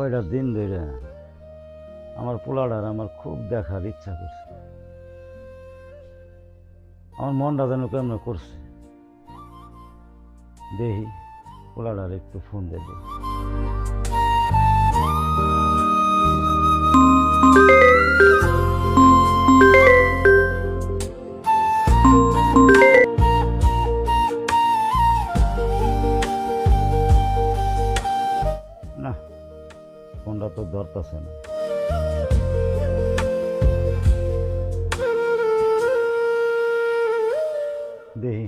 কয়টা দিন ধরে আমার পোলাটার আমার খুব দেখার ইচ্ছা করছে। আমার মনটা যেন কেমন করছে। দেখি পোলাটার একটু ফোন দেবে। না, ফোনটা তো ধরতেছে না। দেখি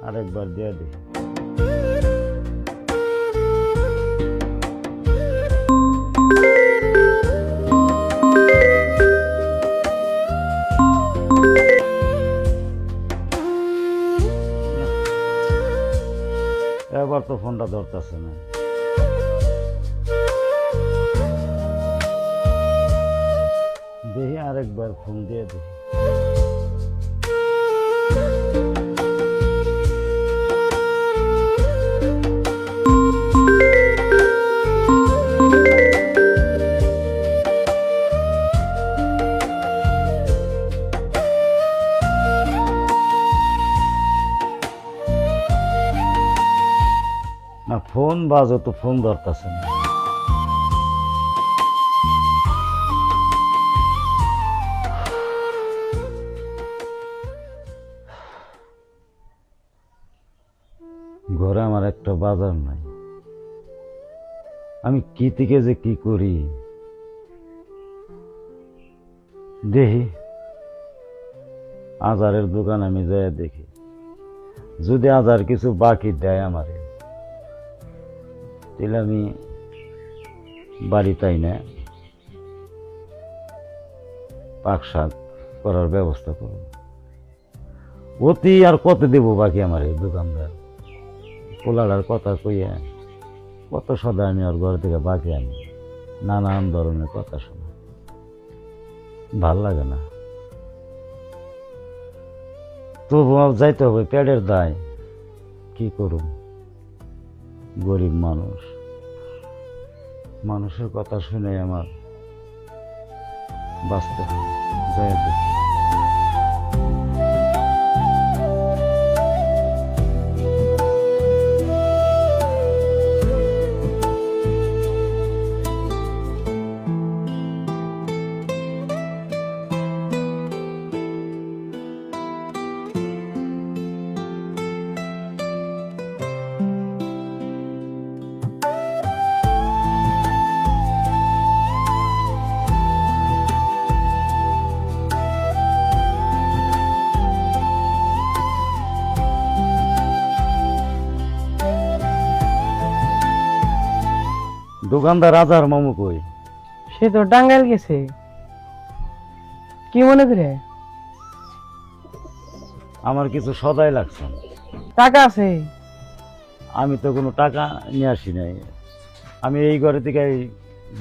আরেকবার দিয়ে দেখি। এবার তো ফোনটা ধরতেছে না। দেখি আরেকবার ফোন দিয়ে দেখি। না, ফোন বাজো তো ফোন ধরতেছে না। ঘরে আমার একটা বাজার নাই। আমি কি থেকে যে কি করি। দেখি আজারের দোকান আমি যাই দেখি, যদি আজার কিছু বাকি দেয় আমারে, তাহলে আমি বাড়ি তাই না পাক শাক করার ব্যবস্থা করব। অতি আর কত দেব বাকি আমার এই দোকানদার পোলার কথা কইয়া কত সদা আমি ওর ঘর থেকে বাকি আনি, নানান ধরনের কথা শোনা, ভাল লাগে না। তবু যাইতে হবে, পেটের দায়, কি করুম। গরিব মানুষ, মানুষের কথা শুনে আমার বাঁচতে হবে। যাই দেখি। দোকানদার রাজার মামু কই? সে তো টাঙ্গাইল গেছে। কি মনে করে? আমার কিছু সদাই লাগছে। টাকা আছে? আমি তো কোনো টাকা নিয়ে আসি নাই, আমি এই ঘরে থেকে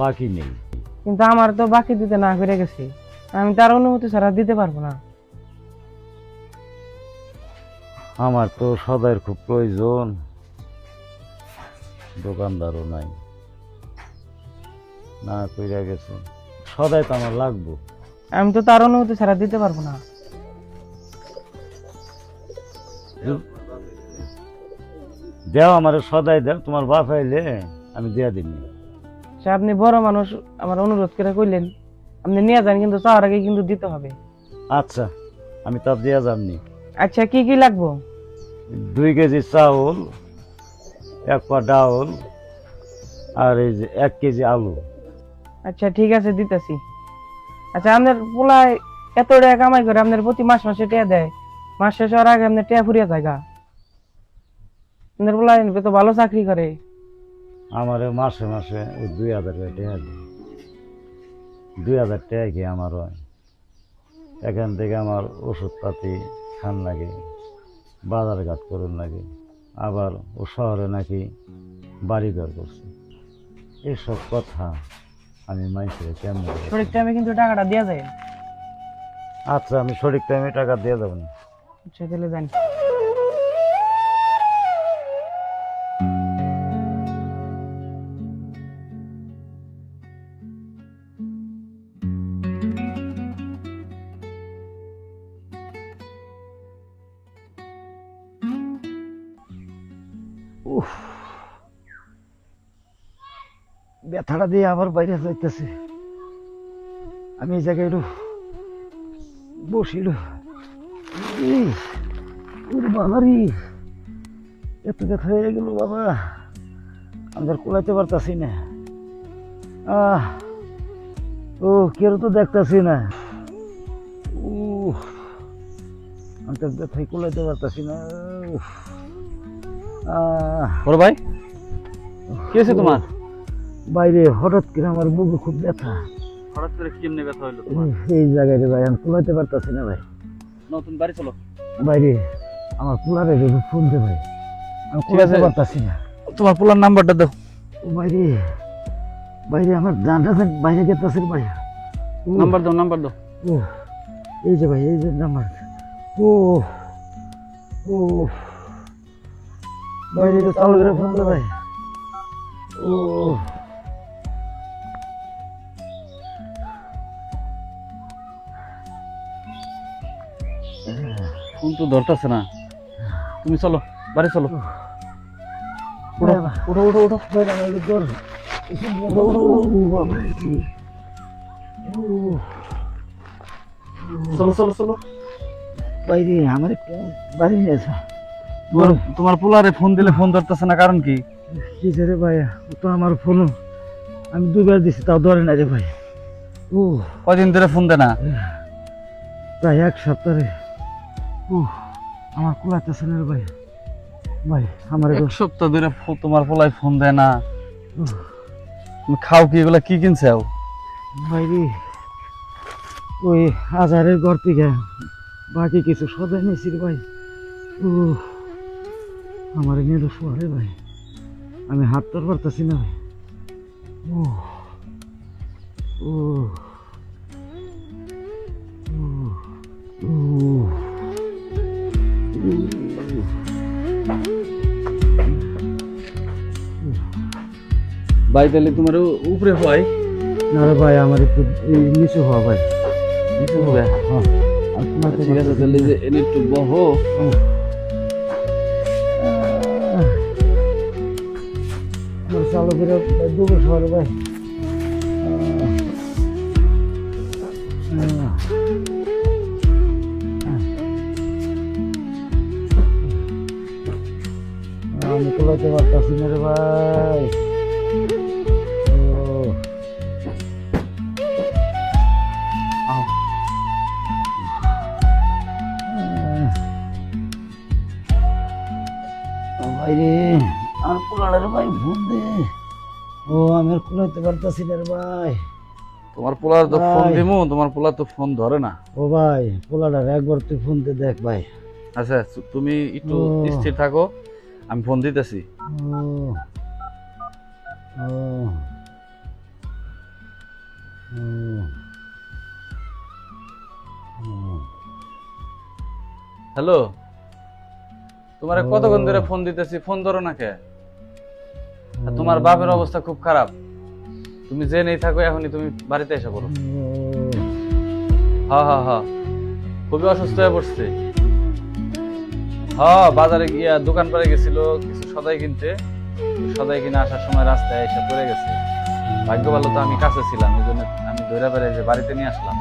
বাকি নেই। কিন্তু আমার তো বাকি দিতে না করে গেছে, আমি তার অনুমতি ছাড়া দিতে পারবো না। আমার তো সদাইয়ের খুব প্রয়োজন, দোকানদারও নাই, না কইরা গেছে। সদাই তো আমার লাগবো। আমি তো তার অনুমতি ছাড়া দিতে পারবো না। দেও আমার সদাই দেও, তোমার বাপ আইলে আমি দিয়া দিনি। সে আপনি বড় মানুষ, আমার অনুরোধ করে কইলেন, আপনি নিয়ে যান, কিন্তু চাওয়ার আগে কিন্তু দিতে হবে। আচ্ছা, আমি তা দিয়া যামনি। আচ্ছা, কি কি লাগবো? 2 কেজি চাউল, 1 পা ডাউল, আর এই যে 1 কেজি আলু। আচ্ছা ঠিক আছে, দিতেছি। আচ্ছা, আপনার পোলায় এত টাকা কামাই করে আপনার প্রতি মাস মাসে টাকা দেয়, মাস শেষ হওয়ার আগে আপনার টাকা ফুরিয়ে যায় গা। আপনার পোলায় তো ভালো চাকরি করে। আমার মাসে মাসে ওই 2000 টাকা দেয়। 2000 টাকা কি আমার হয়? এখান থেকে আমার ওষুধপাতি খান লাগে, বাজার ঘাট করুন লাগে, আবার ও শহরে নাকি বাড়িঘর করছে। এসব কথা আমি মানুষের কেমন। সঠিক টাইমে কিন্তু টাকাটা দেওয়া যায়। আচ্ছা, আমি সঠিক টাইমে টাকা দিয়ে দেবো না। আচ্ছা, তাহলে জানি। উফ, ব্যথাটা দিয়ে আবার বাইরে যাইতেছে। আমি এই জায়গায় একটু বসিল। বাবারি, এত ব্যথা হয়ে গেল বাবা, আমি আর কোলাইতে পারতাছি না। ও কেউ তো দেখতাছি না। আমি তো ব্যথায় কোলাইতে পারতাছি না। বড় ভাই, কি হয়েছে তোমার? বাইরে হঠাৎ করে আমার বুকে খুব ব্যথা। হঠাৎ করে কেমনে ব্যথা হইলো তোমার? এই জায়গায় রে ভাই, আমি কোলাইতে পারতাছি না ভাই। নতুন বাড়ি চলো। বাইরে আমার পোলারে ফোন দে ভাই, আমি ঠিক আছে। কোলাইতে পারতাছি না। তোমার পোলার নাম্বারটা দাও। ও বাইরে, বাইরে আমার ডানটা বাইরে গেতাছে ভাই। নাম্বার দাও, নাম্বার দাও। ও এই যে ভাই, এই যে নাম্বার। ও ও বাইরে তো চালু করে ফোন দে ভাই। ও ফোন তো ধরতেছে না। তুমি চলো, বাড়ি চলো। উঠো উঠো উঠো উঠো। বাইরে আমার তোর চলো চলো চলো। বাইরে আমার একটু বাড়ি নিয়েছে। তোমার পোলারে ফোন দিলে ফোন ধরতেছে না, কারণ কি? কি রে ভাই, ও তো আমার ফোন আমি দুবার দিছি, তাও ধরে না রে ভাই। ও কয়দিন ধরে ফোন দেয় না? প্রায় এক সপ্তাহে। ও আমার কোলাইতেছে না রে ভাই। ভাই আমার এক সপ্তাহ ধরে তোমার পোলায় ফোন দেয় না। তুমি খাও কি, এগুলা কি কিনছাও? বাইরে ওই আজারের ঘর থেকে বাকি কিছু সদাই নিয়েছি রে ভাই। ও আমার নিয়ে তো শোয়ারে ভাই, আমি হাত তোর পারতেছি না ভাই। ও ও ও ভাই তাহলে তোমার উপরে হয় না রে ভাই, আমার একটু নিচু হওয়া ভাই। নিচে হবে। হ্যাঁ আর শোনাতে ঠিক আছে, তাহলে যে এনে একটু বহো। চালু করে দুপুর শহর ভাই। আমি তোলাতে পারতাছি না রে ভাই। আও। ভাই রে, আর পোলাড়ের ভাই ফোন দে। ও আমি আর কোলাইতে পারতাছি না রে ভাই। তোমার পোলার তো ফোন ভাই। দিমু, তোমার পোলা তো ফোন ধরে না। ও ভাই পোলাড়ার একবার তুই ফোন দে দেখ ভাই। আচ্ছা তুমি একটু ও। স্থির থাকো, আমি ফোন দিতেছি। ও ও হ্যালো, তোমার ও। কতক্ষণ ধরে ফোন দিতেছি, ফোন ধরো না কে? আর তোমার বাপের অবস্থা খুব খারাপ, তুমি যে নেই থাকো এখনই তুমি বাড়িতে এসে পড়ো। হ্যাঁ হ্যাঁ হ্যাঁ, খুবই অসুস্থ হয়ে পড়ছে। হ্যাঁ বাজারে গিয়া দোকান পাড়ে গেছিল কিছু সদাই কিনতে, সদাই কিনে আসার সময় রাস্তায় এসে পড়ে গেছে। ভাগ্য ভালো তো আমি কাছে ছিলাম, এই জন্য আমি ধরে পেরে যে বাড়িতে নিয়ে আসলাম।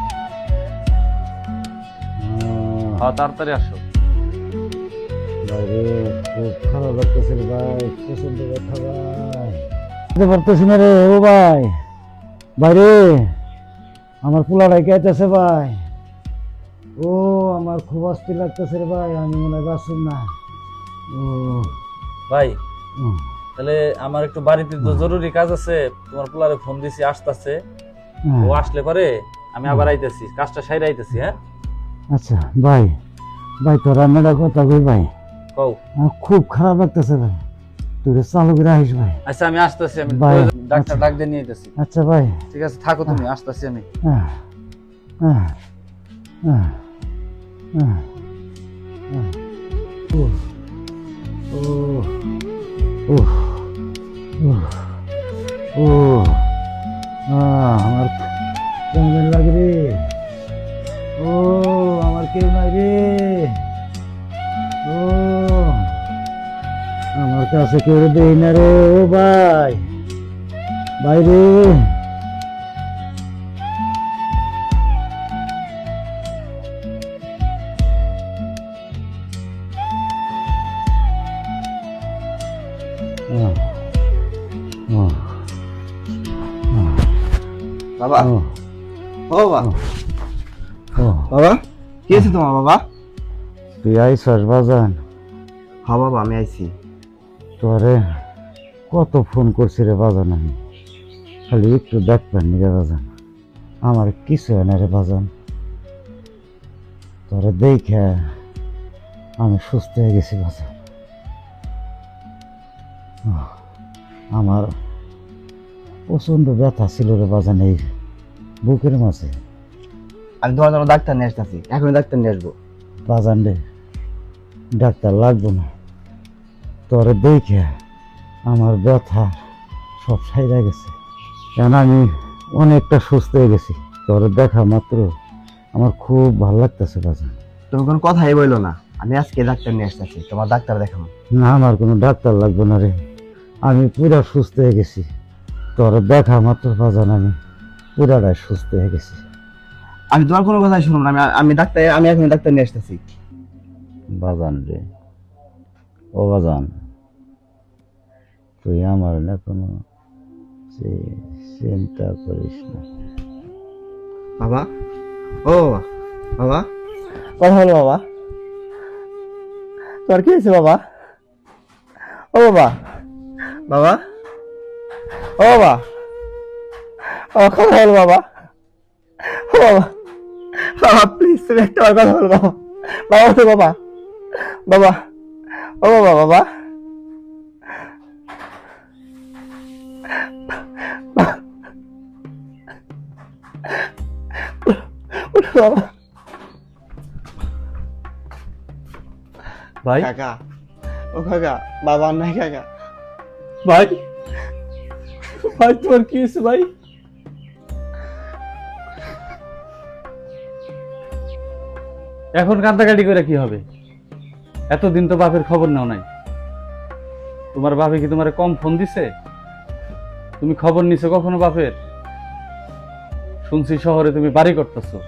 হ্যাঁ তাড়াতাড়ি আসো। বাইরে খুব খারাপ লাগতেছে রে ভাই, প্রচন্ড ব্যথা ভাই। বুঝতে পারতেছি না রে ও ভাই। বাইরে আমার পোলাটাই কেটেছে ভাই। ও আমার খুব অস্থির লাগতেছে রে ভাই, আমি মনে হয় বাঁচুম না। ও ভাই ও, তাহলে আমার একটু বাড়িতে তো জরুরি কাজ আছে, তোমার পোলারে ফোন দিছি, আসতেছে। হ্যাঁ। ও আসলে পরে আমি আবার আইতেছি, কাজটা সাইরে আইতেছি। হ্যাঁ আচ্ছা ভাই, ভাই তোর রান্নাটা কথা কই ভাই, কও। আমার খুব খারাপ লাগতেছে ভাই, তুই তো চালু করে আসিস ভাই। আচ্ছা আমি আসতেছি, আমি ভাই, ডাক্তার আচ্ছা। ডাক দিয়ে নিয়ে আইতেছি। আচ্ছা ভাই। ঠিক আছে থাকো তুমি, আসতেছি আমি। হ্যাঁ হ্যাঁ হ্যাঁ হ্যাঁ হ্যাঁ। ও ও ও ও ও আমার কেমন লাগে রে। ও আমার কেউ নাই রে। ও আমার কাছে কেউ দেই না রে ও ভাই, বাইরে বাবা, ও বাবা, বাবা কি আছে তোমার বাবা? তুই আইসস বাজান? হ্যাঁ বাবা, আমি আইছি। তোরে কত ফোন করছি রে বাজান, আমি খালি একটু দেখবেন নিগে বাজান, আমার কিছু হয় না রে বাজান। তোরে দেখে আমি সুস্থ হয়ে গেছি বাজান। আমার প্রচন্ড ব্যথা ছিল রে বাজান এই বুকের মাঝে। আমি তোমার জন্য ডাক্তার নিয়ে আসতেছি, এখনই ডাক্তার নিয়ে আসবো। বাজান রে, ডাক্তার লাগবো না, তোরে দেখে আমার ব্যথা সব সাইরা গেছে। কেন আমি অনেকটা সুস্থ হয়ে গেছি, তোরে দেখা মাত্র আমার খুব ভালো লাগতেছে বাজান। তুমি কোনো কথাই বললো না, আমি আজকে ডাক্তার নিয়ে আসতেছি, তোমার ডাক্তার দেখাবো। না, আমার কোনো ডাক্তার লাগবে না রে, আমি পুরা সুস্থ হয়ে গেছি। তোরে দেখা মাত্র বাজান আমি পুরাটাই সুস্থ হয়ে গেছি। আমি তোমার কোনো কথাই শুনবো না, আমি এখনই ডাক্তার নিয়ে আসতেছি। বাজান রে, ও বাজান, তুই আমার না কোনো চিন্তা করিস না। বাবা, ও বাবা, বাবা কথা বলো বাবা, তোমার কি হয়েছে বাবা? ও বাবা, বাবা, ও বাবা, বাবা কথা বলো বাবা, ও বাবা, বাবা প্লিজ তুমি একটা বার কথা বলো বাবা, বাবা তো বাবা, বাবা, ও বাবা, বাবা, বাবা। ভাই, কাকা, ও কাকা, বাবা নাই কাকা। ভাই, ভাই তোমার কি হয়েছে ভাই? এখন কান্দাকাটি করে কি হবে? এতদিন তো বাপের খবর নাও নাই। তোমার বাপে কি তোমার কম ফোন দিছে? তুমি খবর নিছো কখনো বাপের? শুনছি শহরে তুমি বাড়ি করতেছো,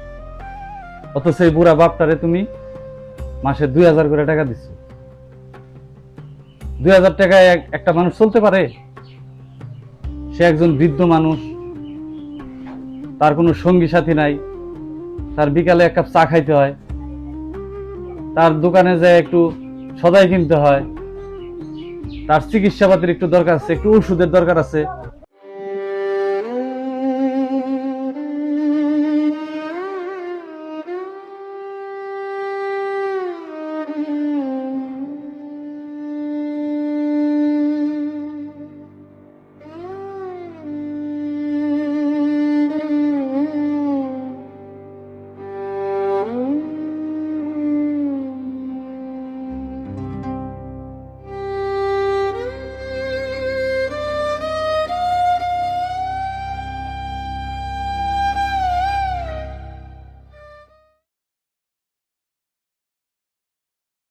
অথচ এই বুড়া বাপটারে তুমি মাসে 2000 করে টাকা দিচ্ছ। 2000 টাকায় একটা মানুষ চলতে পারে? সে একজন বৃদ্ধ মানুষ, তার কোনো সঙ্গী সাথী নাই, তার বিকালে এক কাপ চা খাইতে হয়, তার দোকানে যায় একটু সদাই কিনতে হয়, তার চিকিৎসাপাতির একটু দরকার আছে, একটু ওষুধের দরকার আছে।